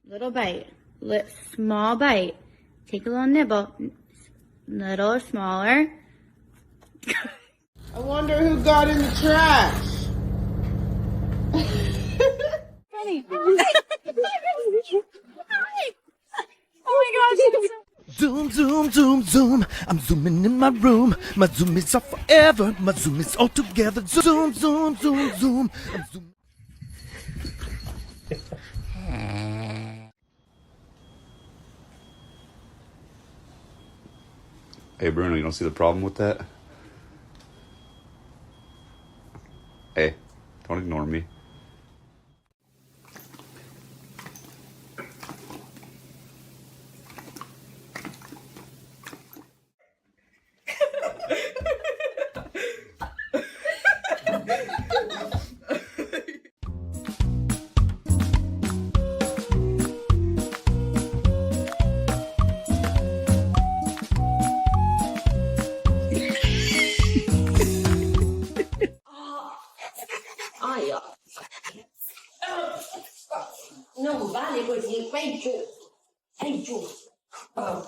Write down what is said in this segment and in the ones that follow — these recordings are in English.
Little bite, small bite. Take a little nibble, little smaller. I wonder who got in the trash. Funny. Oh my gosh. Zoom, zoom, zoom, zoom. I'm zooming in my room. My zoomies are forever. My zoomies all together. Zoom, zoom, zoom, zoom. I'm zooming. Hey Bruno, you don't see the problem with that? Hey, don't ignore me. Non vale così, vai giù, vai giù. Oh.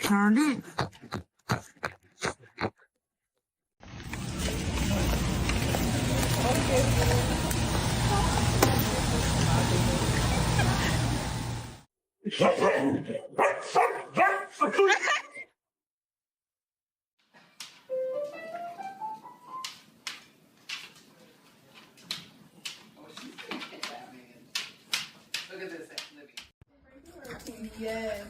Charlie. Yes.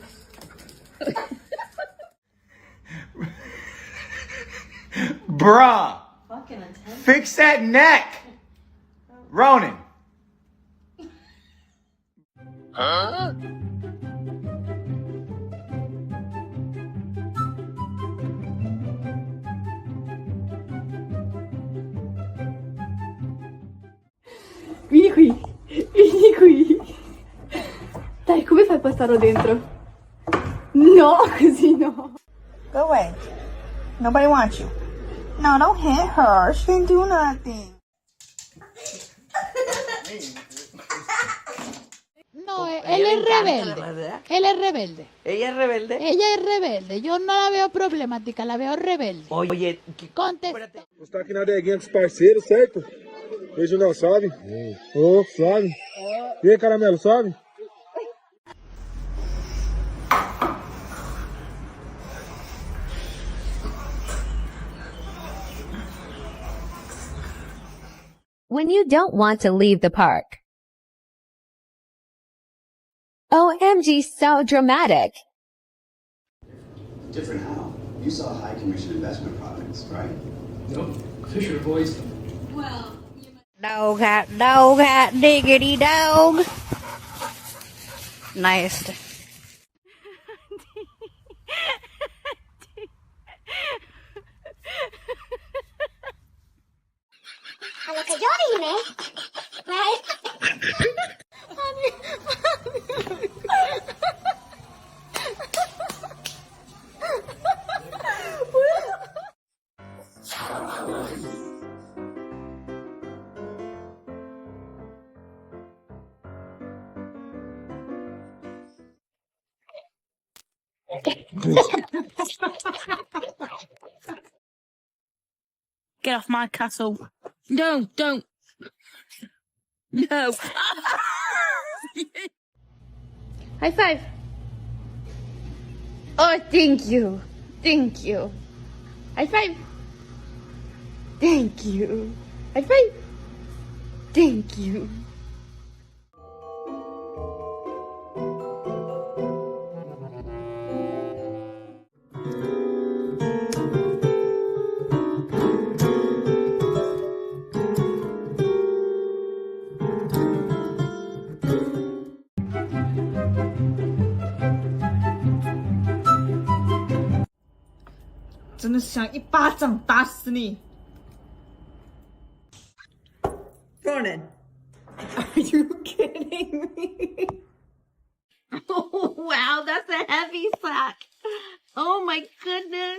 Bruh, Fucking intense. fix that neck. Ronan. Huh? Vieni qui, vieni qui. Dai, come fai a passarlo dentro? No, così no. Go away. Nobody wants you. No, don't hit her. She didn't do nothing. No, él es rebelde. Él es rebelde. ¿Ella es rebelde? Ella es rebelde. Yo no la veo problemática, la veo rebelde. Oye, Contesta. Você tá aqui na adeguinha dos parceiros, certo? Beijo não, sabe? Ô, suave. E aí, caramelo, sabe? When you don't want to leave the park. OMG, so dramatic. Different how? You saw high commission investment products, right? Nope. Fisher voiced them. Well, Dog hat, diggity dog. Nice. a lo que yo dime, right? Get off my castle. No, don't. No. High five. Oh, thank you. Thank you. High five. Thank you. High five. Thank you. 真的想一巴掌打死你。Ronan, are you kidding me? Oh, wow, that's a heavy sack. Oh my goodness.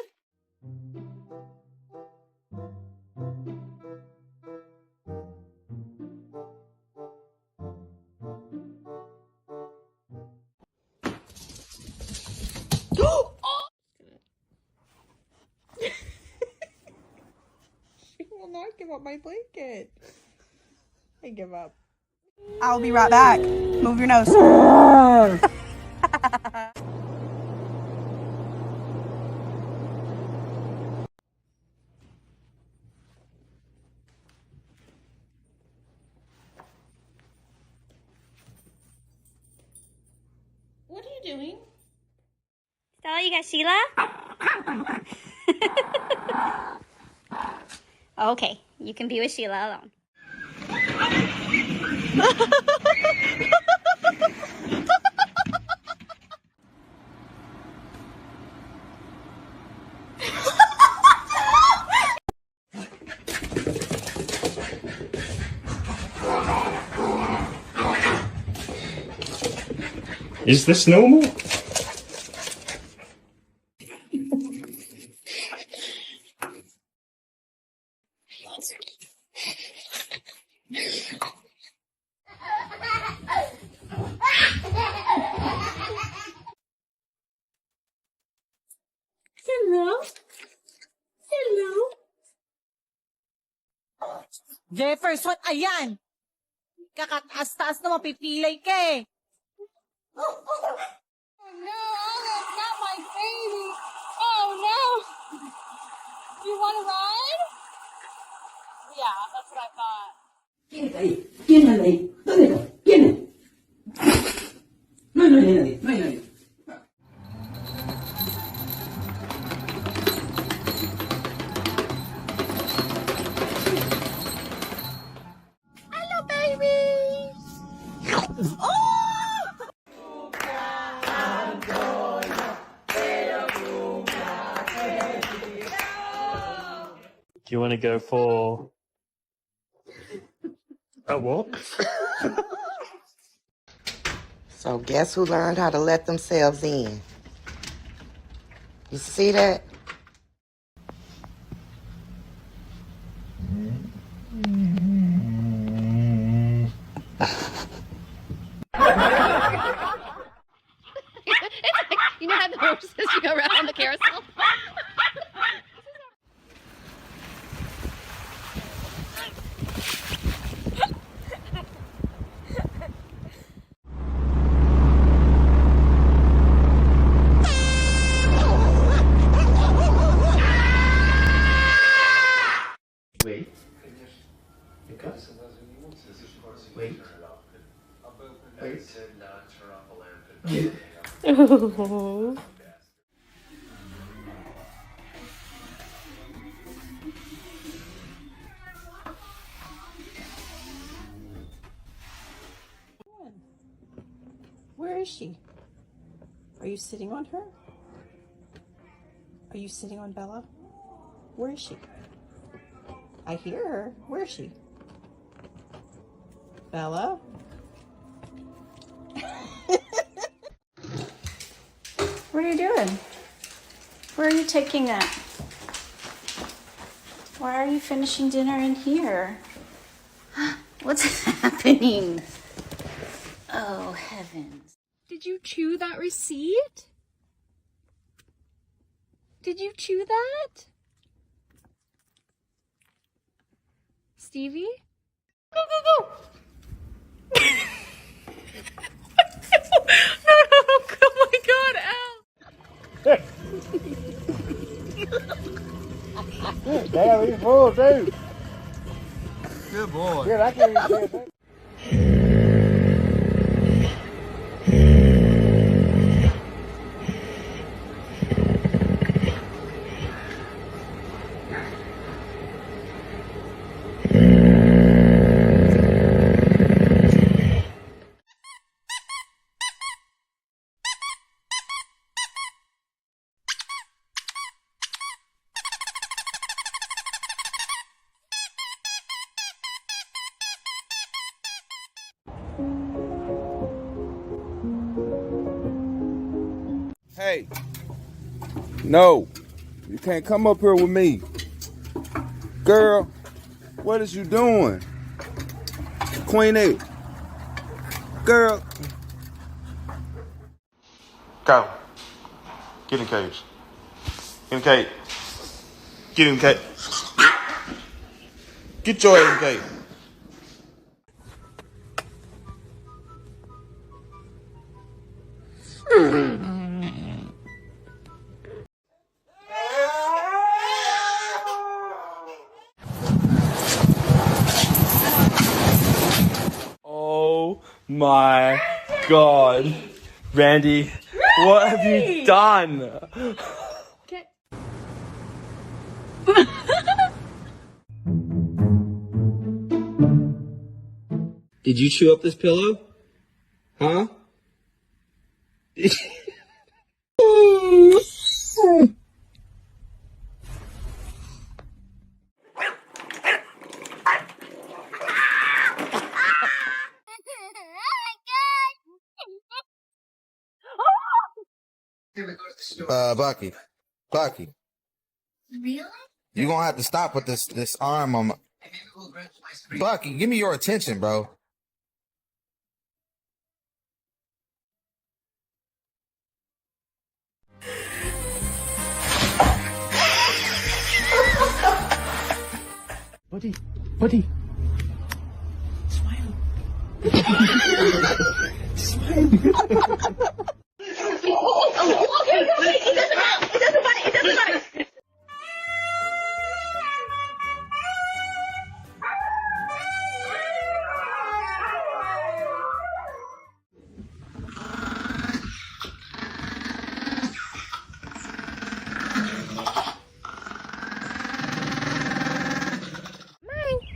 She will not give up my blanket. I give up. I'll be right back. Move your nose. What are you doing? Stella, you got Sheila? Okay, you can be with Sheila alone. Is this normal? Hello? Hello? Jefferson, ayan! Kakataas-taas na mapipilay ka eh! Oh no, Olive, not my baby. Oh no. You want to ride? Yeah, that's what I thought. ¿Quién está ahí? ¿Quién anda ahí? ¿Dónde está? ¿Quién es? No, no hay nadie, no hay nadie. Hello, baby. Do you want to go for a walk? So guess who learned how to let themselves in? You see that? You know how the horses go around on the carousel? Wait. Because? Wait. Wait. Where is she? Are you sitting on her? Are you sitting on Bella? Where is she? I hear her. Where is she? Bella? What are you doing? Where are you taking that? Why are you finishing dinner in here? What's happening? Oh, heavens. Did you chew that receipt? Did you chew that? Stevie? Go, go, go! No, oh my god, Al! Damn, he's full, too. Good boy. Good, I can't even say that. Hey. No. You can't come up here with me. Girl, what is you doing? Queenie. Girl. Go. Get in the cage. Get in the cage. Get in the cage. Get your ass in the cage. Oh my God. Randy, what have you done? Did you chew up this pillow? Huh? Bucky. Really? You gonna have to stop with this arm on my... Bucky, give me your attention, bro. Buddy. Smile. Okay. It doesn't matter.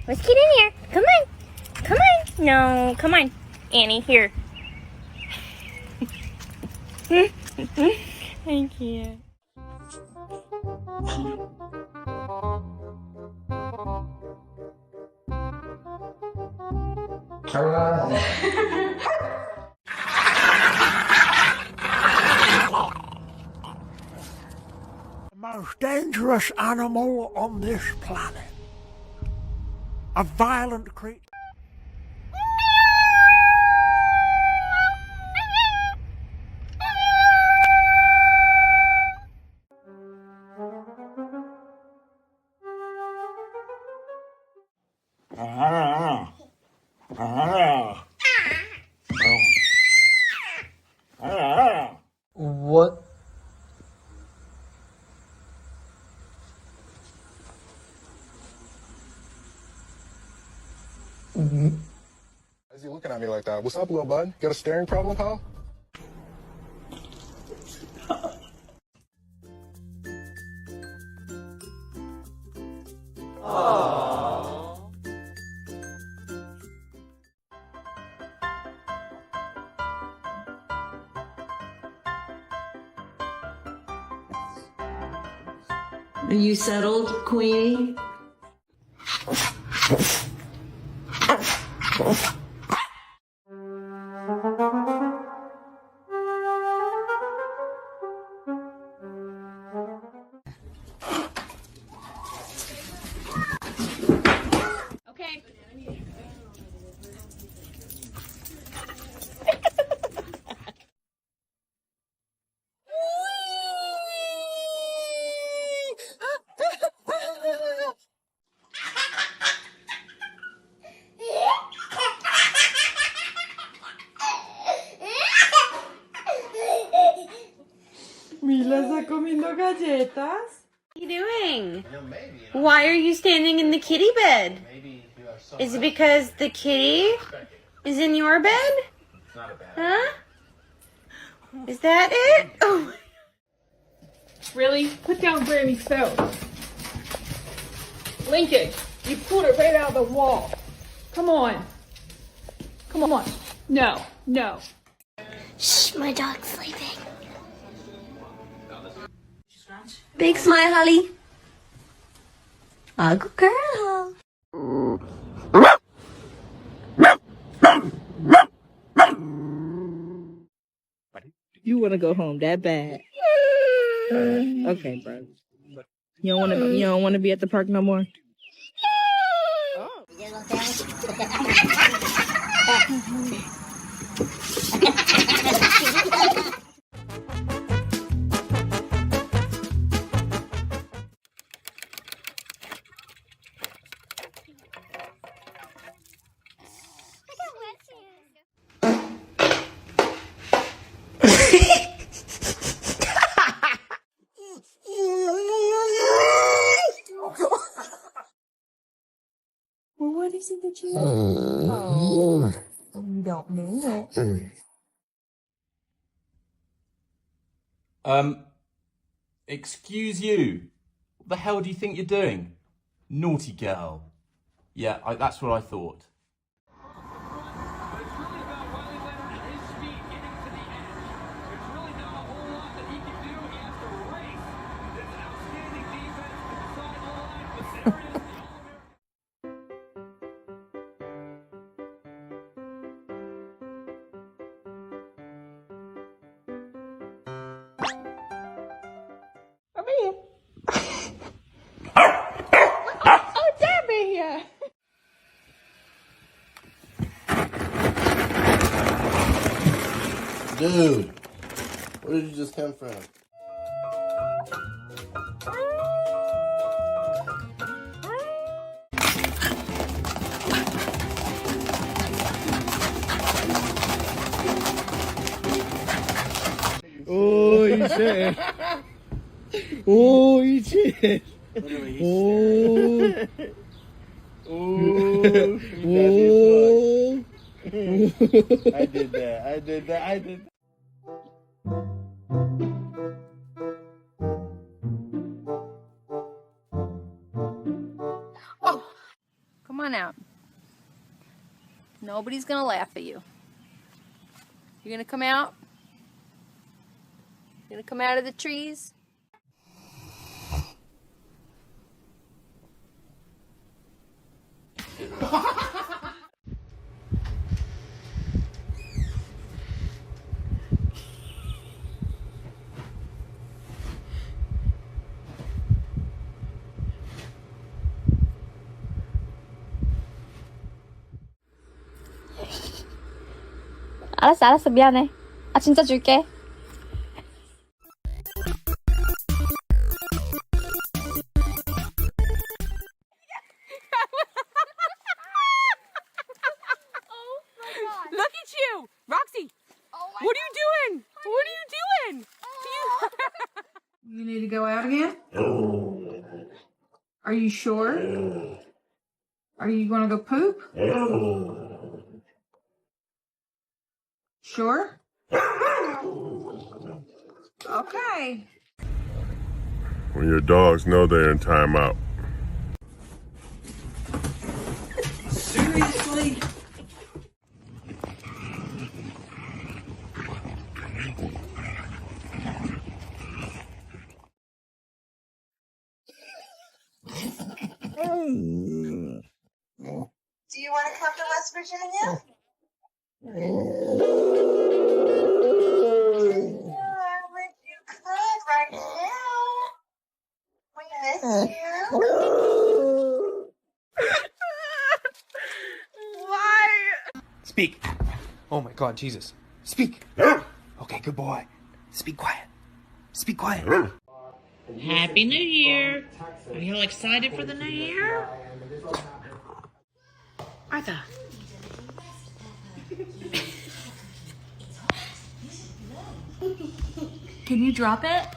Let's get in here. Come on. No, come on. Annie, here. Thank you. The most dangerous animal on this planet. A violent creature. What? Why is he looking at me like that? What's up, little bud? Got a staring problem, huh? Are you settled, Queenie? Okay. Mila está comiendo galletas. What are you doing? Why are you standing in the kitty bed? Is it because the kitty is in your bed? Huh? Is that it? Oh. Really? Put down Granny's phone. Lincoln, you pulled it right out of the wall. Come on. No. Shh, my dog's sleeping. Big smile, Holly. A good girl. You want to go home that bad. Okay, bro. You don't want to be at the park no more? Well, what is it that you want? Oh, you don't mean it. Excuse you. What the hell do you think you're doing? Naughty girl. Yeah, that's what I thought. Come here. Oh, Debbie here. Dude, where did you just come from? Oh, he said. Oh, he said. Oh. Oh. Oh. I did that. Oh, come on out. Nobody's gonna laugh at you. You're gonna come out? You're gonna come out of the trees? 알았어, 미안해. 아, 진짜 줄게. Look at you, Roxy. What are you doing? What are you doing? You need to go out again? Are you sure? Are you going to go poop? Sure? Okay. When your dogs know they're in timeout. Seriously? Do you want to come to West Virginia? Wish you could right now. We miss you. Why? Speak. Oh my God, Jesus. Speak. Okay, good boy. Speak quiet. Speak quiet. Happy New Year. Are you all excited for the new year? Arthur. Can you drop it?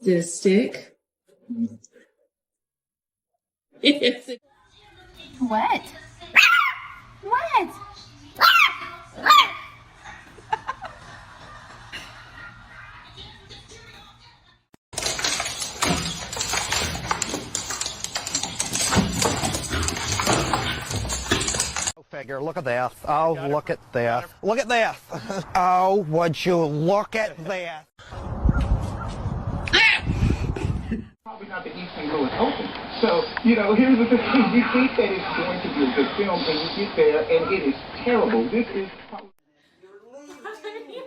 Did it stick? What? What? Figure, look at this. Oh, look at this. Look at this. Oh, would you look at this? Probably not the East St. Louis Open. So, here's the thing. You think that it's going to be a good film, and you get there, and it is terrible. This is... What are you doing?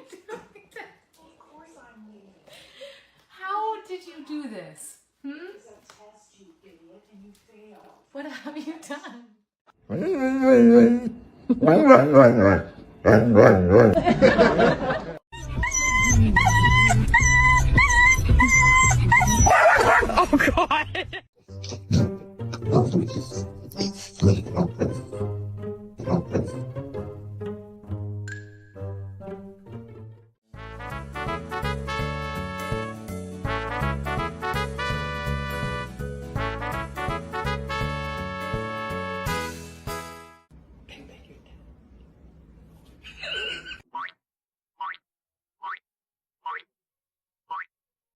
How did you do this? What have you done? Oh, God.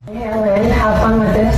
Yeah, man, have fun with this.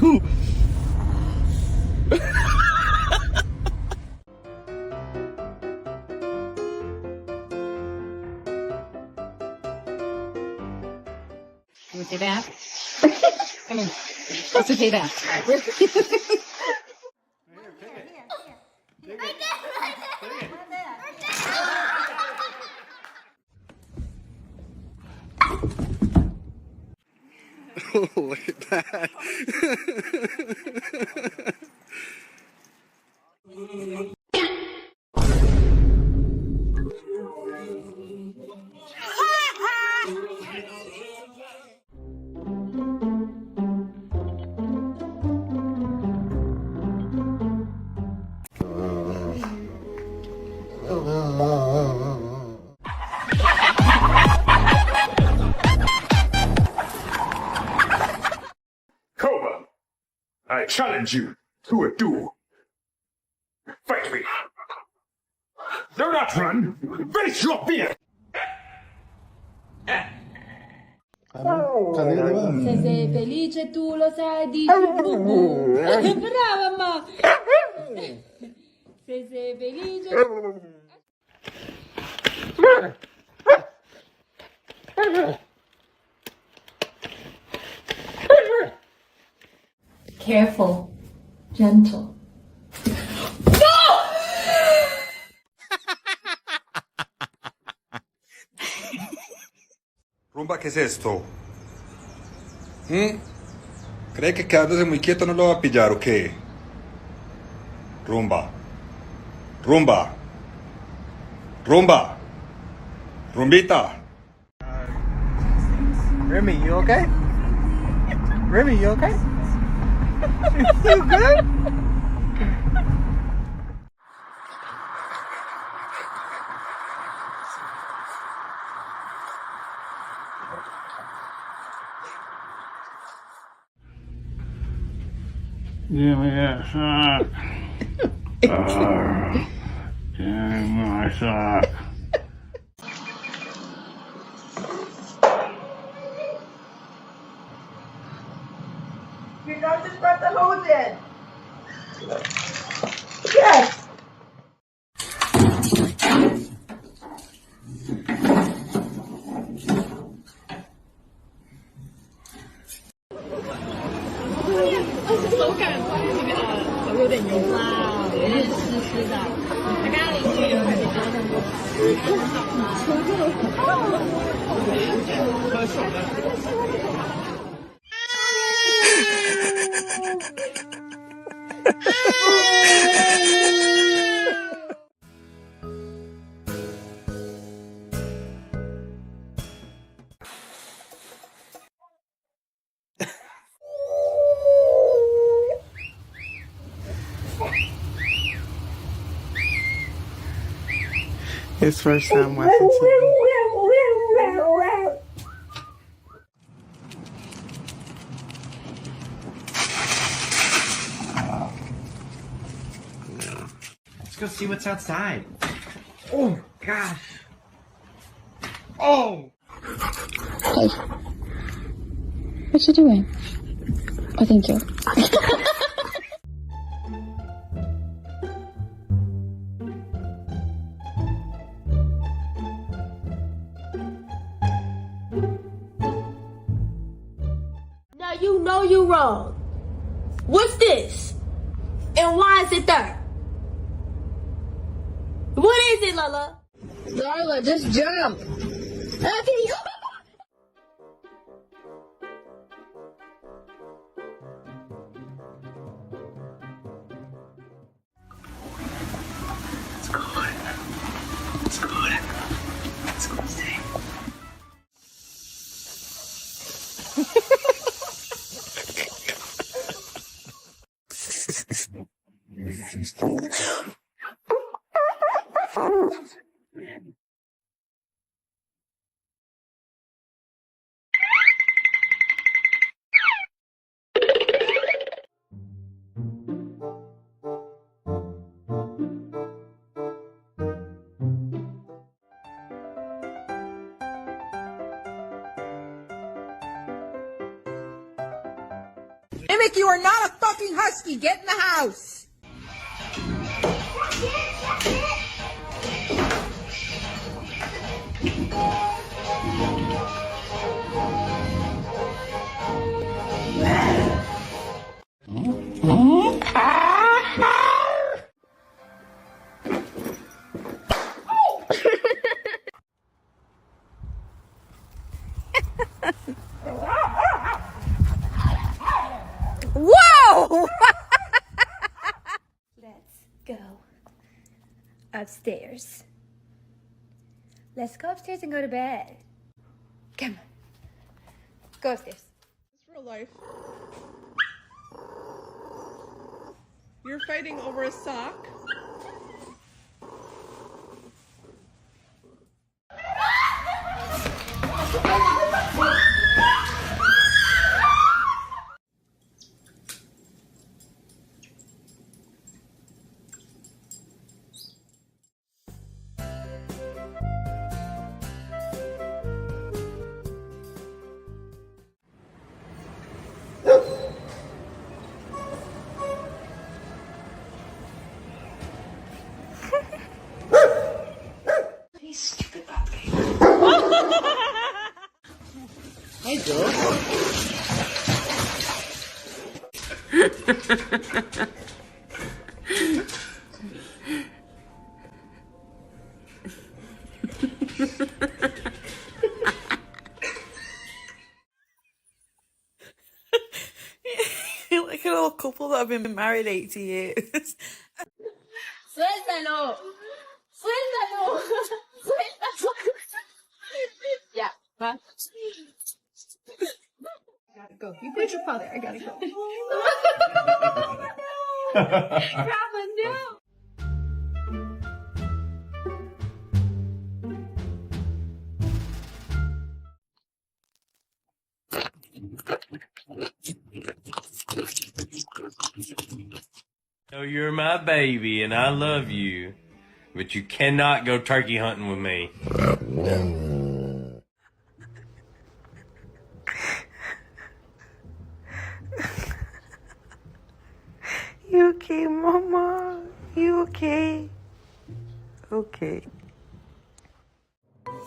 Dude. You want to say that? Come here. Let's say that. Look at that. Cobra, I challenge you to a duel. Fight me. Do not run. Face your fear. Se sei felice tu lo sai, dici brava mamma. Se sei felice. Careful, gentle. Rumba, ¿qué es esto? ¿Cree que quedándose muy quieto no lo va a pillar o qué? Rumba. Rumba. Rumba. Rumbita. Remy, you okay? Remy, you okay? You good? Give me that sock. Give me my sock. You don't just put the hose in. Yes. His first time watching TV. Let's go see what's outside. Oh, gosh. Oh! Hey. What you doing? Oh, thank you. Now you know you wrong. What's this? And why is it there? What is it, Lala? Darla, just jump. Can you? It's good. It's good. It's good. Stay. Mimic, you are not a fucking husky. Get in the house. Whoa! Let's go upstairs. Let's go upstairs and go to bed. Come on. Go upstairs. It's real life. You're fighting over a sock? Stupid puppy. Hey, girl. You're like a little couple that have been married 80 years. Suéltalo. Suéltalo. Suéltalo. Ya, va. Gotta go. You put your paw there. I gotta go. Grandma, no. Oh, you're my baby and I love you, but you cannot go turkey hunting with me. You okay, Mama? You okay? Okay.